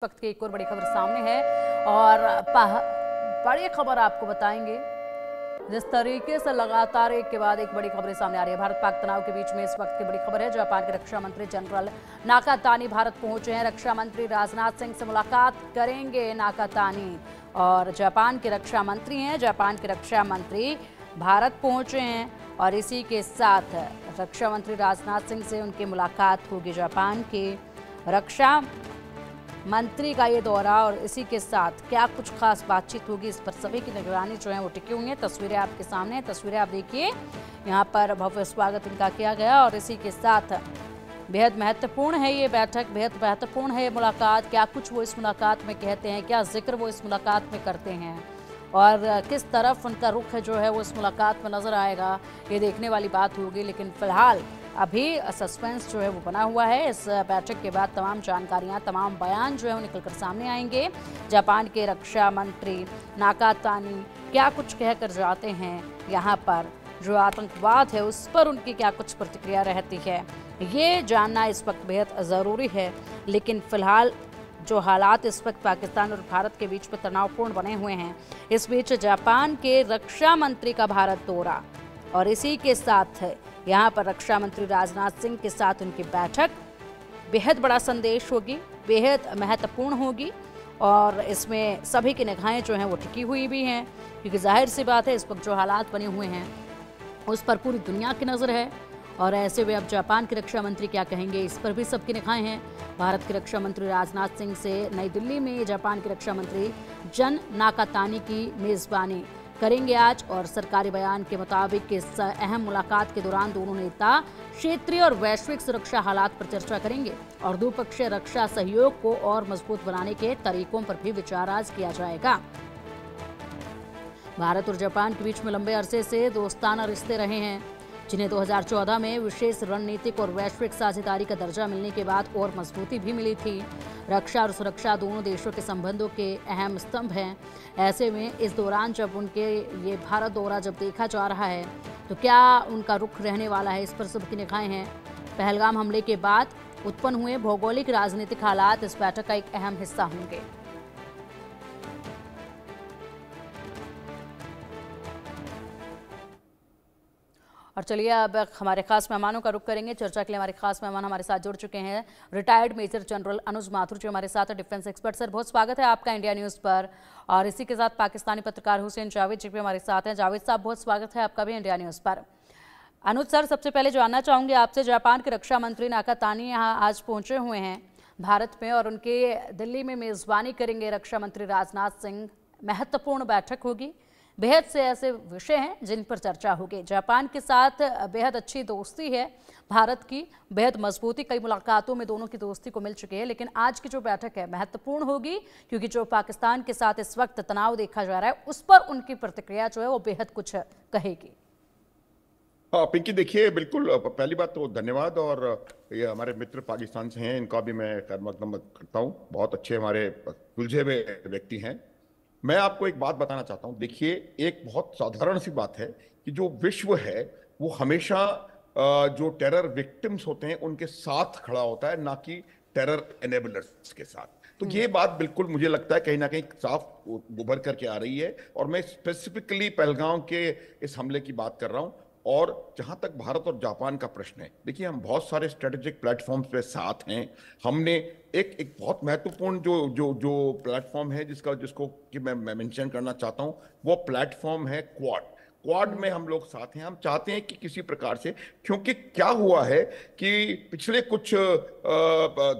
वक्त की एक और बड़ी खबर सामने है और बड़ी खबर आपको बताएंगे। जिस तरीके से लगातार एक के बाद एक बड़ी खबरें सामने आ रही है। भारत पाक तनाव के बीच में इस वक्त की बड़ी खबर है। जापान के रक्षा मंत्री जनरल नाकातानी भारत पहुंचे हैं। रक्षा मंत्री राजनाथ सिंह से मुलाकात करेंगे नाकातानी। और जापान के रक्षा मंत्री हैं, जापान के रक्षा मंत्री भारत पहुंचे हैं और इसी के साथ रक्षा मंत्री राजनाथ सिंह से उनकी मुलाकात होगी। जापान के रक्षा मंत्री का ये दौरा और इसी के साथ क्या कुछ खास बातचीत होगी, इस पर सभी की निगरानी जो है वो टिकी हुई है। तस्वीरें आपके सामने हैं, तस्वीरें आप देखिए। यहाँ पर भव्य स्वागत इनका किया गया और इसी के साथ बेहद महत्वपूर्ण है ये बैठक, बेहद महत्वपूर्ण है ये मुलाकात। क्या कुछ वो इस मुलाकात में कहते हैं, क्या जिक्र वो इस मुलाकात में करते हैं और किस तरफ उनका रुख जो है वो इस मुलाकात में नजर आएगा, ये देखने वाली बात होगी। लेकिन फिलहाल अभी सस्पेंस जो है वो बना हुआ है। इस बैठक के बाद तमाम जानकारियां, तमाम बयान जो है वो निकलकर सामने आएंगे। जापान के रक्षा मंत्री नाकातानी क्या कुछ कहकर जाते हैं, यहाँ पर जो आतंकवाद है उस पर उनकी क्या कुछ प्रतिक्रिया रहती है, ये जानना इस वक्त बेहद ज़रूरी है। लेकिन फिलहाल जो हालात इस वक्त पाकिस्तान और भारत के बीच में तनावपूर्ण बने हुए हैं, इस बीच जापान के रक्षा मंत्री का भारत दौरा और इसी के साथ यहाँ पर रक्षा मंत्री राजनाथ सिंह के साथ उनकी बैठक बेहद बड़ा संदेश होगी, बेहद महत्वपूर्ण होगी और इसमें सभी की निगाहें जो हैं वो टिकी हुई भी हैं, क्योंकि जाहिर सी बात है इस वक्त जो हालात बने हुए हैं उस पर पूरी दुनिया की नज़र है। और ऐसे में अब जापान के रक्षा मंत्री क्या कहेंगे, इस पर भी सबकी निगाहें हैं। भारत के रक्षा मंत्री राजनाथ सिंह से नई दिल्ली में जापान के रक्षा मंत्री जन नाकातानी की मेज़बानी करेंगे आज और सरकारी बयान के मुताबिक इस अहम मुलाकात के दौरान दोनों नेता क्षेत्रीय और वैश्विक सुरक्षा हालात पर चर्चा करेंगे और द्विपक्षीय रक्षा सहयोग को और मजबूत बनाने के तरीकों पर भी विचार आज किया जाएगा। भारत और जापान के बीच में लंबे अरसे से दोस्ताना रिश्ते रहे हैं, जिन्हें 2014 में विशेष रणनीतिक और वैश्विक साझेदारी का दर्जा मिलने के बाद और मजबूती भी मिली थी। रक्षा और सुरक्षा दोनों देशों के संबंधों के अहम स्तंभ हैं। ऐसे में इस दौरान जब उनके ये भारत दौरा जब देखा जा रहा है तो क्या उनका रुख रहने वाला है, इस पर सबकी निगाहें हैं। पहलगाम हमले के बाद उत्पन्न हुए भौगोलिक राजनीतिक हालात इस बैठक का एक अहम हिस्सा होंगे। और चलिए अब हमारे खास मेहमानों का रुख करेंगे। चर्चा के लिए हमारे खास मेहमान हमारे साथ जुड़ चुके हैं रिटायर्ड मेजर जनरल अनुज माथुर जी हमारे साथ है, डिफेंस एक्सपर्ट। सर बहुत स्वागत है आपका इंडिया न्यूज़ पर। और इसी के साथ पाकिस्तानी पत्रकार हुसैन जावेद जी भी हमारे साथ हैं। जावेद साहब बहुत स्वागत है आपका भी इंडिया न्यूज़ पर। अनुज सर, सबसे पहले जानना चाहूँगी आपसे, जापान के रक्षा मंत्री नाकातानी यहाँ आज पहुँचे हुए हैं भारत में और उनके दिल्ली में मेज़बानी करेंगे रक्षा मंत्री राजनाथ सिंह। महत्वपूर्ण बैठक होगी, बेहद से ऐसे विषय हैं जिन पर चर्चा होगी। जापान के साथ बेहद अच्छी दोस्ती है भारत की, बेहद मजबूती, कई मुलाकातों में दोनों की दोस्ती को मिल चुकी है। लेकिन आज की जो बैठक है महत्वपूर्ण होगी क्योंकि जो पाकिस्तान के साथ इस वक्त तनाव देखा जा रहा है उस पर उनकी प्रतिक्रिया जो है वो बेहद कुछ कहेगी। हाँ पिंकी, देखिए बिल्कुल, पहली बात तो धन्यवाद। और ये हमारे मित्र पाकिस्तान से हैं, इनका भी मैं खैर मकदम करता हूँ। बहुत अच्छे हमारे सुलझे हुए व्यक्ति हैं। मैं आपको एक बात बताना चाहता हूं। देखिए, एक बहुत साधारण सी बात है कि जो विश्व है वो हमेशा जो टेरर विक्टिम्स होते हैं उनके साथ खड़ा होता है, ना कि टेरर एनेबलर्स के साथ। तो ये बात बिल्कुल मुझे लगता है कहीं ना कहीं साफ उभर करके आ रही है। और मैं स्पेसिफिकली पहलगाम के इस हमले की बात कर रहा हूं। और जहां तक भारत और जापान का प्रश्न है, देखिए हम बहुत सारे स्ट्रेटेजिक प्लेटफॉर्म्स पे साथ हैं। हमने एक बहुत महत्वपूर्ण जो जो जो प्लेटफॉर्म है जिसको कि मैं मेंशन करना चाहता हूं, वो प्लेटफॉर्म है क्वाड में हम लोग साथ हैं। हम चाहते हैं कि किसी प्रकार से, क्योंकि क्या हुआ है कि पिछले कुछ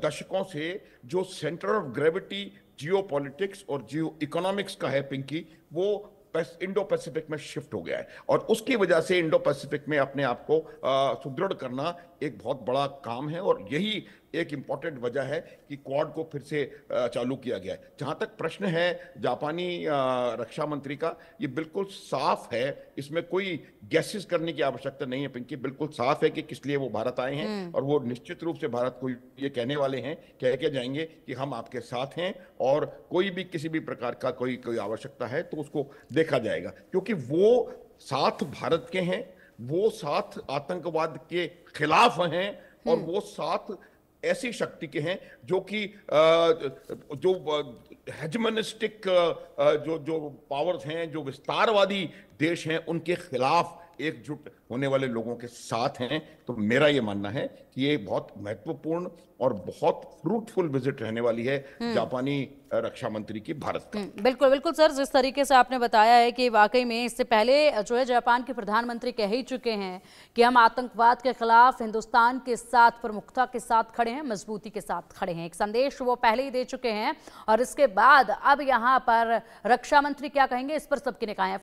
दशकों से जो centre of gravity Jio politics और जियो इकोनॉमिक्स का है पिंकी, वो इंडो पैसिफिक में शिफ्ट हो गया है। और उसकी वजह से इंडो पैसिफिक में अपने आप को सुदृढ़ करना एक बहुत बड़ा काम है। और यही एक इंपॉर्टेंट वजह है कि क्वाड को फिर से चालू किया गया है। जहां तक प्रश्न है जापानी रक्षा मंत्री का, ये बिल्कुल साफ है, इसमें कोई गैसेस करने की आवश्यकता नहीं है पिंकी। बिल्कुल साफ है कि किस लिए वो भारत आए हैं और वो निश्चित रूप से भारत को ये कहने वाले हैं, कह के जाएंगे कि हम आपके साथ हैं और कोई भी किसी भी प्रकार का कोई आवश्यकता है तो उसको देखा जाएगा। क्योंकि वो साथ भारत के हैं, वो साथ आतंकवाद के खिलाफ हैं और वो साथ ऐसी शक्ति के हैं जो कि जो हेजमनिस्टिक जो जो पावर्स हैं, जो विस्तारवादी देश हैं, उनके खिलाफ एकजुट होने वाले लोगों के साथ हैं। तो मेरा ये मानना है कि ये बहुत महत्वपूर्ण और बहुत फ्रूटफुल विजिट रहने वाली है जापानी रक्षा मंत्री की भारत का। बिल्कुल बिल्कुल सर, जिस तरीके से आपने बताया है कि वाकई में इससे पहले जो है जापान के प्रधानमंत्री कह ही चुके हैं कि हम आतंकवाद के खिलाफ हिंदुस्तान के साथ प्रमुखता के साथ खड़े हैं, मजबूती के साथ खड़े हैं। एक संदेश वो पहले ही दे चुके हैं और इसके बाद अब यहाँ पर रक्षा मंत्री क्या कहेंगे इस पर सबकी निगाहें